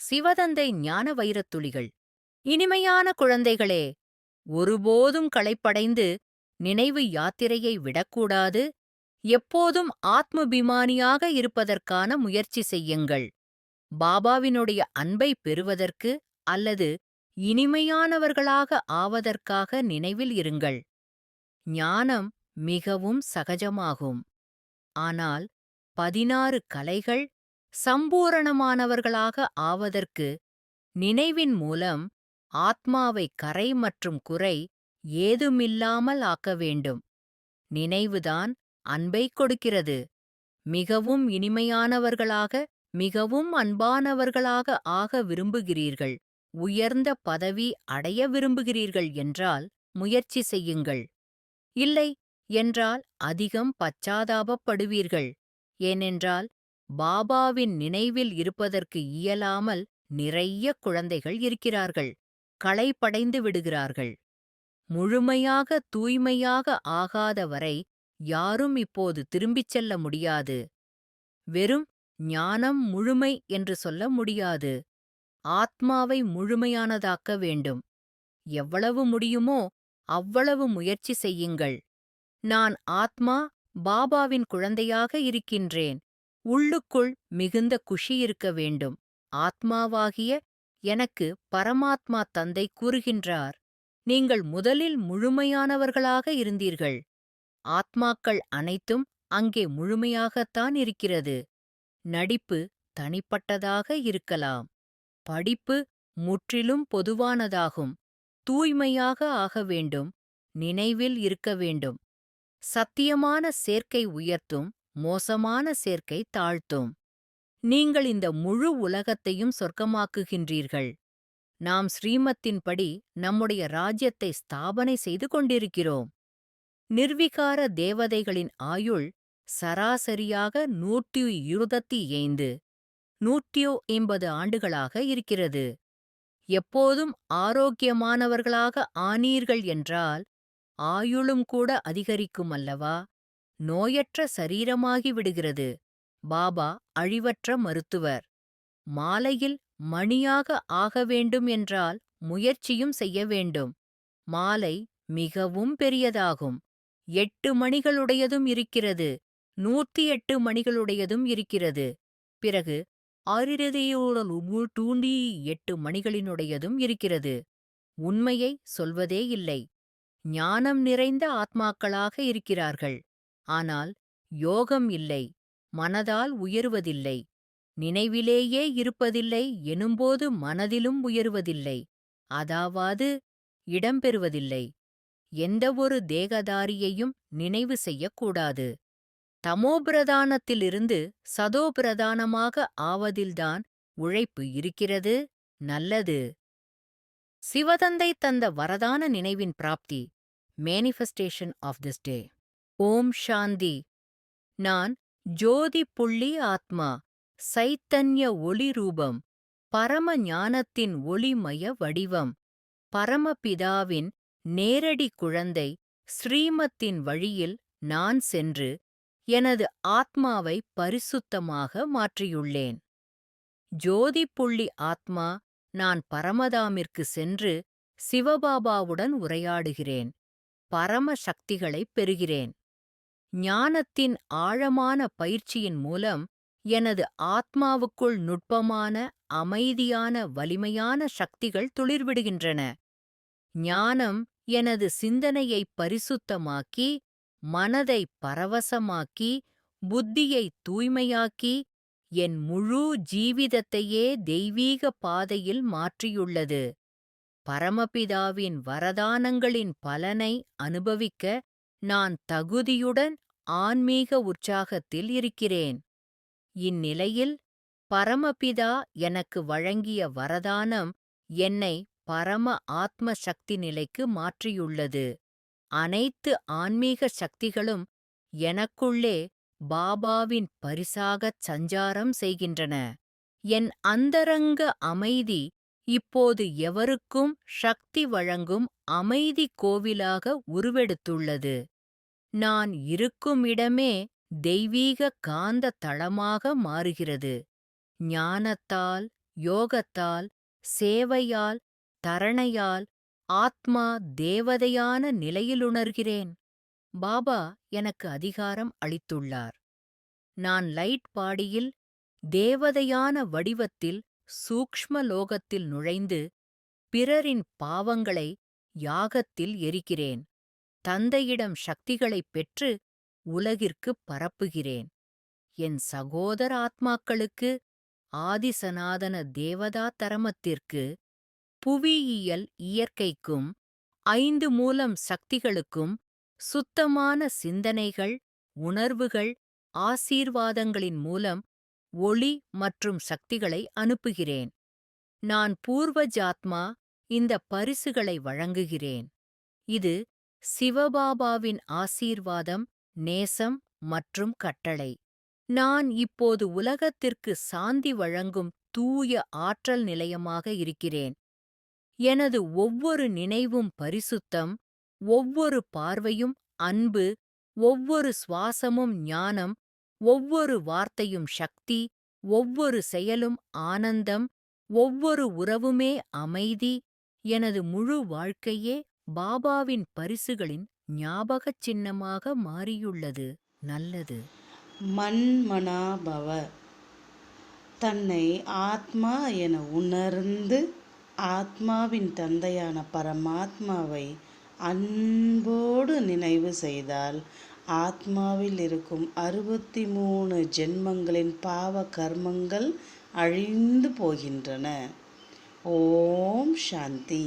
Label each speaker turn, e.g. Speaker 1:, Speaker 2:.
Speaker 1: சிவதந்தை ஞான வைரத்துளிகள். இனிமையான குழந்தைகளே, ஒருபோதும் களைப்படைந்து நினைவு யாத்திரையை விடக்கூடாது. எப்போதும் ஆத்மபிமானியாக இருப்பதற்கான முயற்சி செய்யுங்கள். பாபாவினுடைய அன்பை பெறுவதற்கு அல்லது இனிமையானவர்களாக ஆவதற்காக நினைவில் இருங்கள். ஞானம் மிகவும் சகஜமாகும். ஆனால் 16 கலைகள் சம்பூரணமானவர்களாக ஆவதற்கு நினைவின் மூலம் ஆத்மாவை கரை மற்றும் குறை ஏதுமில்லாமல் ஆக்க வேண்டும். நினைவுதான் அன்பைக் கொடுக்கிறது. மிகவும் இனிமையானவர்களாக, மிகவும் அன்பானவர்களாக ஆக விரும்புகிறீர்கள், உயர்ந்த பதவி அடைய விரும்புகிறீர்கள் என்றால் முயற்சி செய்யுங்கள். இல்லை என்றால் அதிகம் பச்சாதாபப்படுவீர்கள். ஏனென்றால் பாபாவின் நினைவில் இருப்பதற்கு இயலாமல் நிறைய குழந்தைகள் இருக்கிறார்கள். களைப்படைந்து விடுகிறார்கள். முழுமையாக தூய்மையாக ஆகாத வரை யாரும் இப்போது திரும்பிச் செல்ல முடியாது. வெறும் ஞானம் முழுமை என்று சொல்ல முடியாது. ஆத்மாவை முழுமையானதாக்க வேண்டும். எவ்வளவு முடியுமோ அவ்வளவு முயற்சி செய்யுங்கள். நான் ஆத்மா பாபாவின் குழந்தையாக இருக்கின்றேன். உள்ளுக்குள் மிகுந்த குஷி இருக்க வேண்டும். ஆத்மாவாகிய எனக்கு பரமாத்மா தந்தை கூறுகின்றார், நீங்கள் முதலில் முழுமையானவர்களாக இருந்தீர்கள். ஆத்மாக்கள் அனைத்தும் அங்கே முழுமையாகத்தான் இருக்கிறது. நடிப்பு தனிப்பட்டதாக இருக்கலாம். படிப்பு முற்றிலும் பொதுவானதாகும். தூய்மையாக ஆக வேண்டும். நினைவில் இருக்க வேண்டும். சத்தியமான சேர்க்கை உயர்த்தும், மோசமான சேர்க்கை தாழ்த்தும். நீங்கள் இந்த முழு உலகத்தையும் சொர்க்கமாக்குகின்றீர்கள். நாம் ஸ்ரீமத்தின்படி நம்முடைய ராஜ்யத்தை ஸ்தாபனை செய்து கொண்டிருக்கிறோம். நிர்விகார தேவதைகளின் ஆயுள் சராசரியாக 125 180 ஆண்டுகளாக இருக்கிறது. எப்போதும் ஆரோக்கியமானவர்களாக ஆனீர்கள் என்றால் ஆயுளும் கூட அதிகரிக்கும் அல்லவா? நோயற்ற சரீரமாகி விடுகிறது. பாபா அழிவற்ற மருத்துவர். மாலையில் மணியாக ஆக வேண்டும் என்றால் முயற்சியும் செய்ய வேண்டும். மாலை மிகவும் பெரியதாகும். 8 மணிகளுடையதும் இருக்கிறது. 108 மணிகளுடையதும் இருக்கிறது. பிறகு 8 மணிகளினுடையதும் இருக்கிறது. உண்மையை சொல்வதே இல்லை. ஞானம் நிறைந்த ஆத்மாக்களாக இருக்கிறார்கள். ஆனால் யோகம் இல்லை. மனதால் உயருவதில்லை. நினைவிலேயே இருப்பதில்லை எனும்போது மனதிலும் உயருவதில்லை. அதாவது இடம்பெறுவதில்லை. எந்தவொரு தேகதாரியையும் நினைவு செய்யக்கூடாது. தமோபிரதானத்திலிருந்து சதோபிரதானமாக ஆவதில்தான் உழைப்பு இருக்கிறது. நல்லது. சிவதந்தை தந்த வரதான நினைவின் பிராப்தி. Manifestation of this day. ஓம் சாந்தி. நான் ஜோதி புள்ளி ஆத்மா, சைத்தன்ய ஒளி ரூபம், பரம ஞானத்தின் ஒளிமய வடிவம், பரமபிதாவின் நேரடி குழந்தை. ஸ்ரீமத்தின் வழியில் நான் சென்று எனது ஆத்மாவை பரிசுத்தமாக மாற்றியுள்ளேன். ஜோதி புள்ளி ஆத்மா, நான் பரமதாமிற்கு சென்று சிவபாபாவுடன் உரையாடுகிறேன். பரம சக்திகளைப் பெறுகிறேன். ஞானத்தின் ஆழமான பயிற்சியின் மூலம் எனது ஆத்மாவுக்குள் நுட்பமான, அமைதியான, வலிமையான சக்திகள் துளிர்விடுகின்றன. ஞானம் எனது சிந்தனையை பரிசுத்தமாக்கி, மனதை பரவசமாக்கி, புத்தியை தூய்மையாக்கி, என் முழு ஜீவிதத்தையே தெய்வீக பாதையில் மாற்றியுள்ளது. பரமபிதாவின் வரதானங்களின் பலனை அனுபவிக்க நான் தகுதியுடன் ஆன்மீக உற்சாகத்தில் இருக்கிறேன். இந்நிலையில் பரமபிதா எனக்கு வழங்கிய வரதானம் என்னை பரம ஆத்ம சக்தி நிலைக்கு மாற்றியுள்ளது. அனைத்து ஆன்மீக சக்திகளும் எனக்குள்ளே பாபாவின் பரிசாகச் சஞ்சாரம் செய்கின்றன. என் அந்தரங்க அமைதி இப்போது எவருக்கும் சக்தி வழங்கும் அமைதி கோவிலாக உருவெடுத்துள்ளது. நான் இருக்கும் இடமே தெய்வீக காந்த தளமாக மாறுகிறது. ஞானத்தால், யோகத்தால், சேவையால், தரணையால் ஆத்மா தேவதையான நிலையிலுணர்கிறேன். பாபா எனக்கு அதிகாரம் அளித்துள்ளார். நான் லைட் பாடியில் தேவதையான வடிவத்தில் சூக்ஷ்ம லோகத்தில் நுழைந்து பிறரின் பாவங்களை யாகத்தில் எரிக்கிறேன். தந்தையிடம் சக்திகளைப் பெற்று உலகிற்குப் பரப்புகிறேன். என் சகோதர ஆத்மாக்களுக்கு, ஆதிசனாதன தேவதா தரமத்திற்கு, புவியியல் இயற்கைக்கும், 5 மூலம் சக்திகளுக்கும் சுத்தமான சிந்தனைகள், உணர்வுகள், ஆசீர்வாதங்களின் மூலம் ஒளி மற்றும் சக்திகளை அனுப்புகிறேன். நான் பூர்வஜாத்மா இந்த பரிசுகளை வழங்குகிறேன். இது சிவபாபாவின் ஆசீர்வாதம், நேசம் மற்றும் கட்டளை. நான் இப்போது உலகத்திற்கு சாந்தி வழங்கும் தூய ஆற்றல் நிலையமாக இருக்கிறேன். எனது ஒவ்வொரு நினைவும் பரிசுத்தம், ஒவ்வொரு பார்வையும் அன்பு, ஒவ்வொரு சுவாசமும் ஞானம், ஒவ்வொரு வார்த்தையும் சக்தி, ஒவ்வொரு செயலும் ஆனந்தம், ஒவ்வொரு உறவுமே அமைதி. எனது முழு வாழ்க்கையே பாபாவின் பரிசுகளின் ஞாபகச் சின்னமாக மாறியுள்ளது. நல்லது.
Speaker 2: மன்மனாபவ. தன்னை ஆத்மா என உணர்ந்து ஆத்மாவின் தந்தையான பரமாத்மாவை அன்போடு நினைவு செய்தால் ஆத்மாவில் இருக்கும் 63 ஜென்மங்களின் பாவ கர்மங்கள் அழிந்து போகின்றன. ஓம் சாந்தி.